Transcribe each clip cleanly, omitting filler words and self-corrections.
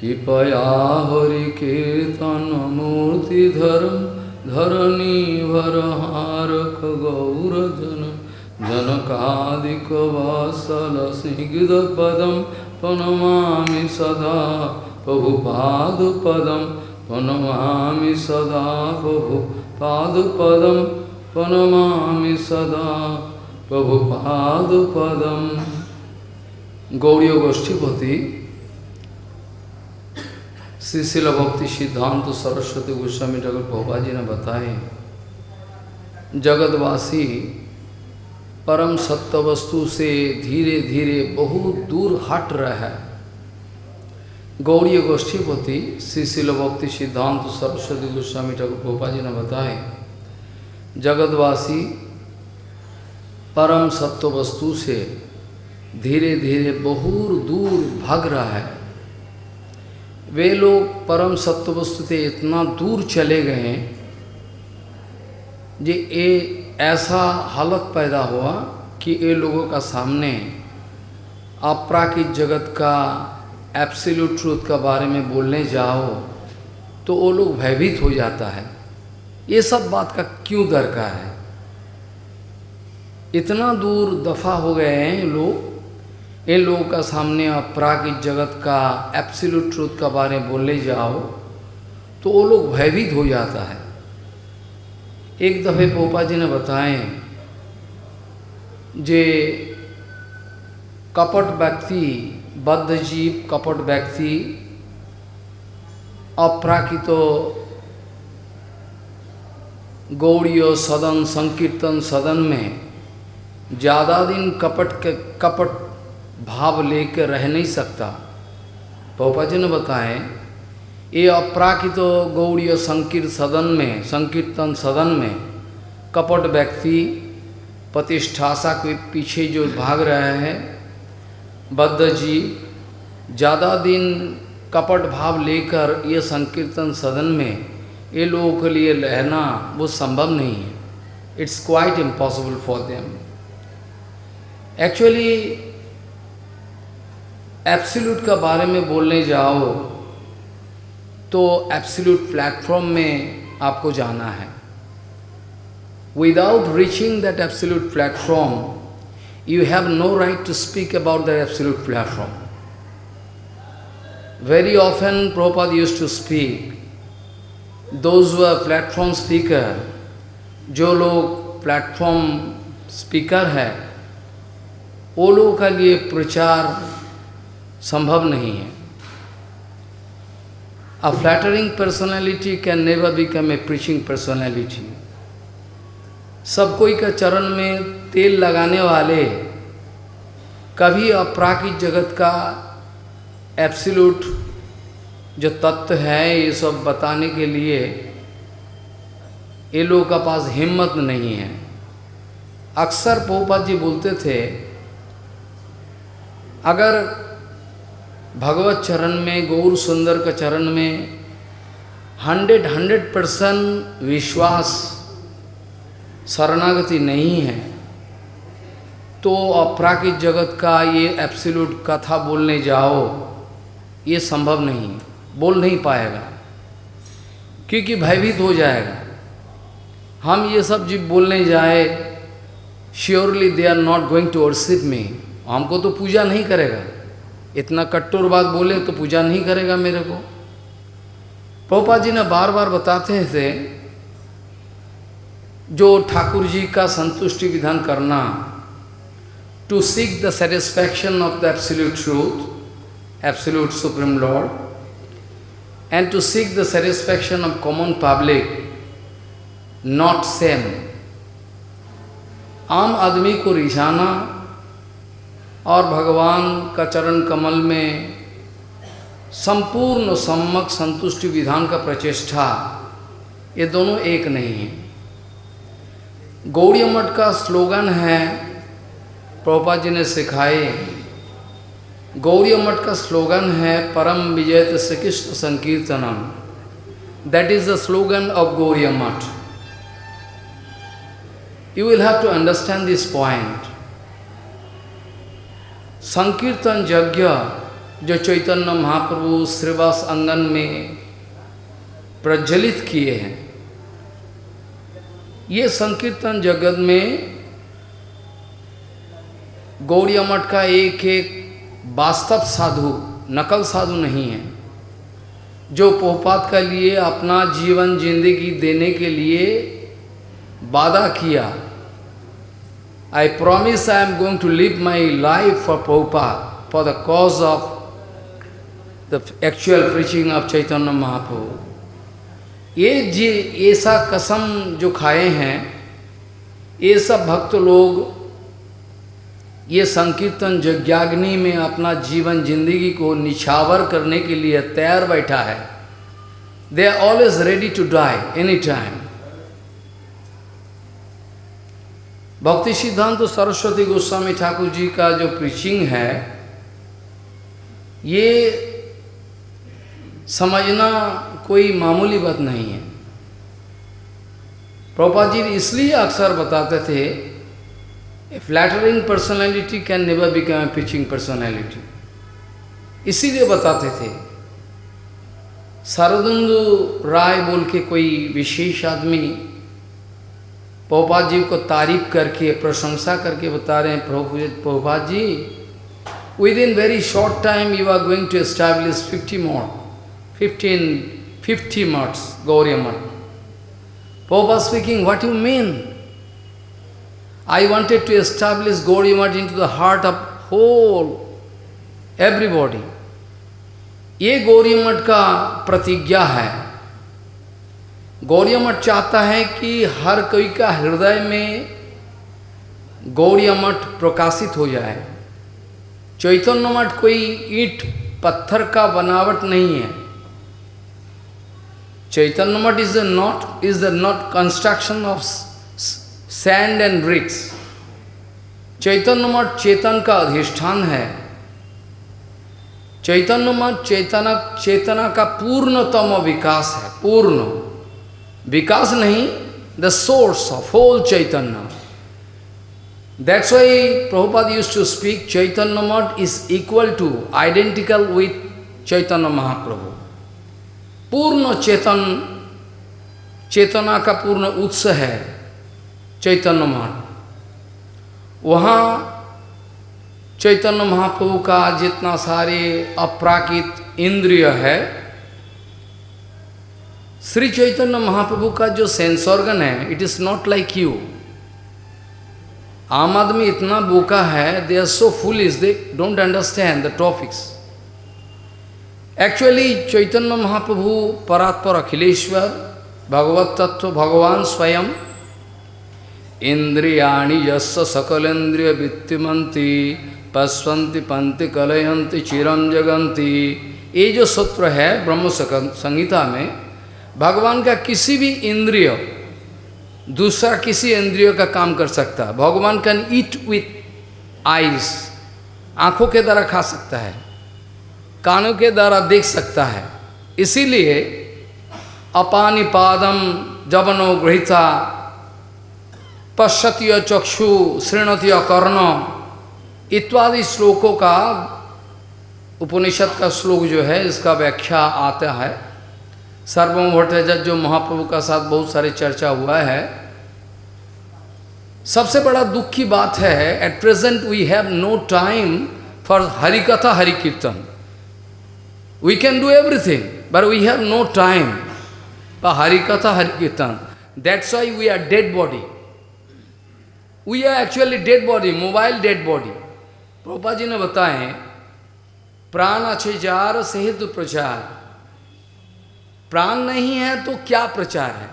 कृपया हरि कीर्तन मूर्ति धरणी हारक गौरजन जनकादिक वासल सिंह पदम प्रणमामि सदा प्रभुपाद पदम प्रणमामि सदा प्रभुपाद पदम प्रणमामि सदा प्रभुपाद पदम। गौड़ीय गोष्ठीपति श्री शिल भक्ति सिद्धांत सरस्वती गोस्वामी ठाकुर प्रभुपाद जी ने बताए, जगतवासी परम सत्य वस्तु से धीरे धीरे बहुत दूर हट रहा है। गौड़ीय गोष्ठीपति श्री शिल भक्ति सिद्धांत सरस्वती गोस्वामी ठाकुर प्रभुपाद जी ने बताए, जगतवासी परम सत्य वस्तु से धीरे धीरे बहुत दूर भाग रहा है। वे लोग परम सत्य वस्तु से इतना दूर चले गए हैं जे ये ऐसा हालत पैदा हुआ कि ये लोगों का सामने अपराकृत जगत का एब्सोल्यूट ट्रूथ का बारे में बोलने जाओ तो वो लोग भयभीत हो जाता है। ये सब बात का क्यों दरकार है? इतना दूर दफा हो गए हैं लोग, इन लोगों का सामने अपराकृत जगत का एब्सोल्यूट ट्रूथ का बारे में बोलने जाओ तो वो लोग भयभीत हो जाता है। एक दफ़े प्रभुपाद जी ने बताए जे कपट व्यक्ति, बद्ध जीव कपट व्यक्ति अपराकृत गौड़ीय सदन संकीर्तन सदन में ज़्यादा दिन कपट भाव लेकर रह नहीं सकता। प्रभुपाद जी ने बताए ये अपराकृत गौड़ीय संकीर्तन सदन में कपट व्यक्ति प्रतिष्ठासा के पीछे जो भाग रहे हैं बद्ध जीव ज़्यादा दिन कपट भाव लेकर ये संकीर्तन सदन में ये लोगों के लिए रहना वो संभव नहीं है। It's quite impossible for them. Actually absolute का बारे में बोलने जाओ तो एब्सोल्यूट प्लेटफॉर्म में आपको जाना है। Without reaching that absolute platform you have no right to speak about the absolute platform. Very often Prabhupada used to speak, those who are platform speaker, जो लोग प्लेटफॉर्म स्पीकर है वो लोगों के लिए प्रचार संभव नहीं है। A flattering personality can never become a preaching personality. सब कोई का चरण में तेल लगाने वाले कभी अपराकृत जगत का एब्सोल्यूट जो तत्व है ये सब बताने के लिए ये लोगों का पास हिम्मत नहीं है। अक्सर प्रभुपाद जी बोलते थे, अगर भगवत चरण में गौर सुंदर का चरण में 100% विश्वास शरणागति नहीं है तो अपराकृत जगत का ये एब्सोल्यूट कथा बोलने जाओ ये संभव नहीं है, बोल नहीं पाएगा क्योंकि भयभीत हो जाएगा। हम ये सब जब बोलने जाए surely they are not going to worship me, हमको तो पूजा नहीं करेगा। इतना कट्टर बात बोले तो पूजा नहीं करेगा मेरे को। प्रभुपाद जी ने बार बार बताते थे जो ठाकुर जी का संतुष्टि विधान करना, to seek the satisfaction of the absolute truth, absolute supreme lord, and to seek the satisfaction of common public, not same. आम आदमी को रिझाना और भगवान का चरण कमल में संपूर्ण सम्यक संतुष्टि विधान का प्रचेष्टा, ये दोनों एक नहीं है। गौड़ीय मठ का स्लोगन है, प्रभुपाद जी ने सिखाए, गौड़ीय मठ का स्लोगन है परम विजयत श्री कृष्ण संकीर्तनम। That is the slogan of Gaudiya Math. You will have to understand this point. संकीर्तन यज्ञ जो चैतन्य महाप्रभु श्रीवास आंगन में प्रज्वलित किए हैं, ये संकीर्तन जगत में गौड़िया मठ का एक एक वास्तव साधु, नकल साधु नहीं है, जो प्रभुपाद के लिए अपना जीवन जिंदगी देने के लिए वादा किया। I promise I am going to live my life for Prabhupada, for the cause of the actual preaching of Chaitanya Mahaprabhu. ये ऐसा कसम जो खाए हैं, ये सब भक्त लोग ये संकीर्तन यज्ञाग्नि में अपना जीवन जिंदगी को निछावर करने के लिए तैयार बैठा है। They are always ready to die anytime. भक्ति सिद्धांत सरस्वती गोस्वामी ठाकुर जी का जो प्रीचिंग है, ये समझना कोई मामूली बात नहीं है। प्रभुपाद जी इसलिए अक्सर बताते थे, a flattering personality can never become a preaching personality, इसीलिए बताते थे। शारदेंदु राय बोल के कोई विशेष आदमी प्रभुपाद जी को तारीफ करके, प्रशंसा करके बता रहे हैं, Prabhupada ji, within very short time you are going to establish 50 मठs, Gaudiya Math. Prabhupada speaking, what you mean? I wanted to establish Gaudiya Math into the heart of whole everybody. ये गौड़िया मठ का प्रतिज्ञा है। गौड़िया मठ चाहता है कि हर कोई का हृदय में गौड़िया मठ प्रकाशित हो जाए। चैतन्य मठ कोई ईंट पत्थर का बनावट नहीं है। Chaitanya Math is the not construction of sand and bricks. चैतन्य मठ चेतन का अधिष्ठान है। चैतन्य मठ चेतना का पूर्णतम विकास है। पूर्ण विकास नहीं, the source of whole Chaitanya. That's why Prabhupada used to speak, Chaitanya Math is equal to, identical with Chaitanya Mahaprabhu. पूर्ण चेतना का पूर्ण उत्स है चैतन्य मठ। वहाँ चैतन्य महाप्रभु का जितना सारे अपराकित इंद्रिय है, श्री चैतन्य महाप्रभु का जो सेंस ऑर्गन है, it is not like you. आम आदमी इतना बोका है, they are so foolish, they don't understand the topics. Actually Chaitanya Mahaprabhu परात्पर अखिलेश्वर भगवत तत्व भगवान स्वयं। इंद्रियाणि यस्य सकलेन्द्रिय वित्तिमन्ति पश्वन्ति पंति कलयन्ति चिरं जगन्ति। ये जो सूत्र है ब्रह्म संहिता में, भगवान का किसी भी इंद्रिय दूसरा किसी इंद्रियों का काम कर सकता है। भगवान कैन ईट विथ आइज, आँखों के द्वारा खा सकता है, कानों के द्वारा देख सकता है। इसीलिए अपानिपादम जवनो गृहीता पश्यति चक्षु शृणति कर्ण इत्यादि श्लोकों का, उपनिषद का श्लोक जो है, इसका व्याख्या आता है। सर्वभौम भट्टाचार्य जो महाप्रभु का साथ बहुत सारे चर्चा हुआ है। सबसे बड़ा दुख की बात है, at present we have no time for हरिकथा हरि कीर्तन। We can do everything, but we have no time for Harikatha Harikirtan. That's why we are dead body. We are actually dead body, mobile dead body. Prabhupada जी ने बताए, प्राण अच्छे jar सहित प्रचार। प्राण नहीं है तो क्या प्रचार है?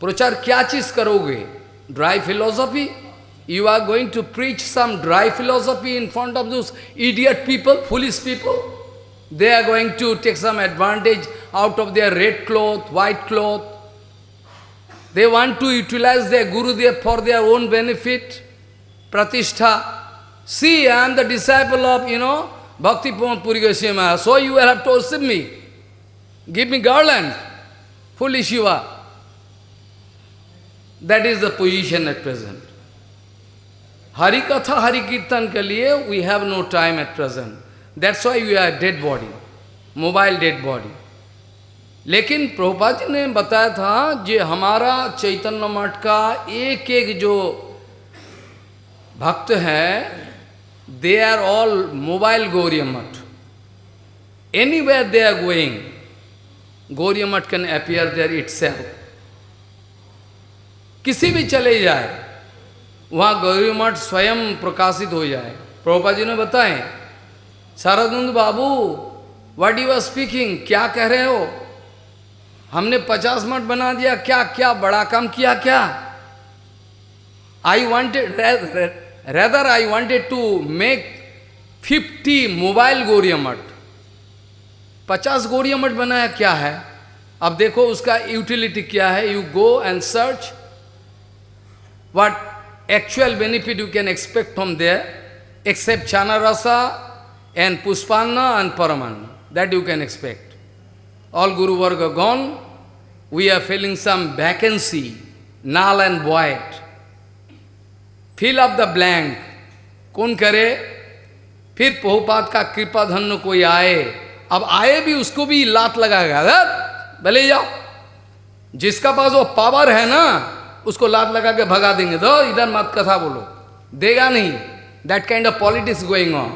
प्रचार क्या चीज करोगे? Dry philosophy? You are going to preach some dry philosophy in front of those idiot people, foolish people? They are going to take some advantage out of their red cloth, white cloth. They want to utilize their Gurudev for their own benefit, pratishtha. See, I am the disciple of, Bhakti Puri Goswami Maharaj, so you will have to worship me. Give me garland. Foolish you are. That is the position at present. Hari Katha, Hari Kirtan ke liye, we have no time at present. That's why we are dead body, mobile dead body. लेकिन प्रभुपाद जी ने बताया था जे हमारा चैतन्य मठ का एक एक जो भक्त है, they are all mobile Gauri Math. Anywhere they are going, Gauri Math can appear there itself. किसी भी चले जाए वहाँ गौरी मठ स्वयं प्रकाशित हो जाए। प्रभुपाद जी ने बताएं, शारदानंद बाबू व्हाट यू आर स्पीकिंग, क्या कह रहे हो? हमने 50 मठ बना दिया, क्या क्या बड़ा काम किया क्या? I wanted rather I wanted to make 50 mobile Gauri मठ। 50 गौरी मठ बनाया क्या है? अब देखो उसका यूटिलिटी क्या है। You go and search what actual benefit you can expect from there, except Chanarasa and Pushpanna and Paramanna. That you can expect. All Guru Varga gone, we are filling some vacancy, null and void. Fill up the blank. कौन करे? फिर प्रभुपाद का कृपा धन्य कोई आए, अब आए भी उसको भी लात लगाएगा, भले जाओ। जिसका पास वो पावर है ना, उसको लात लगा के भगा देंगे, दो इधर मत कथा बोलो, देगा नहीं। That kind of politics going on,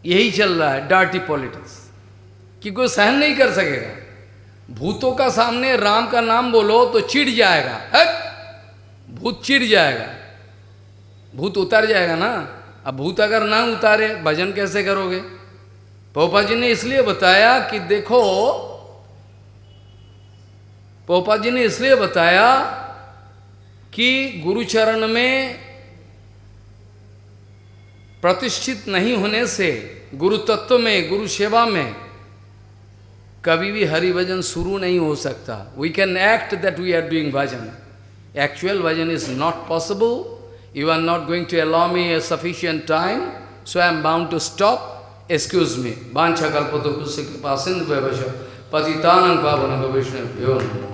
यही चल रहा है, डर्टी पॉलिटिक्स, कि कोई सहन नहीं कर सकेगा। भूतों का सामने राम का नाम बोलो तो चिढ़ जाएगा, भूत चिढ़ जाएगा, भूत उतर जाएगा ना। अब भूत अगर ना उतारे भजन कैसे करोगे? प्रभुपाद जी ने इसलिए बताया कि देखो, प्रभुपाद जी ने इसलिए बताया कि गुरुचरण में प्रतिष्ठित नहीं होने से, गुरु तत्व में, गुरु सेवा में कभी भी हरि भजन शुरू नहीं हो सकता। We can act that we are doing bhajan, actual bhajan is not possible. You are not going to allow me a sufficient time, so I am bound to stop. Excuse me. वांछा कल्पतरुभ्यश्च कृपा सिंधु भैवश्च पतितानां पावनेभ्यो वैष्णवेभ्यो नमः।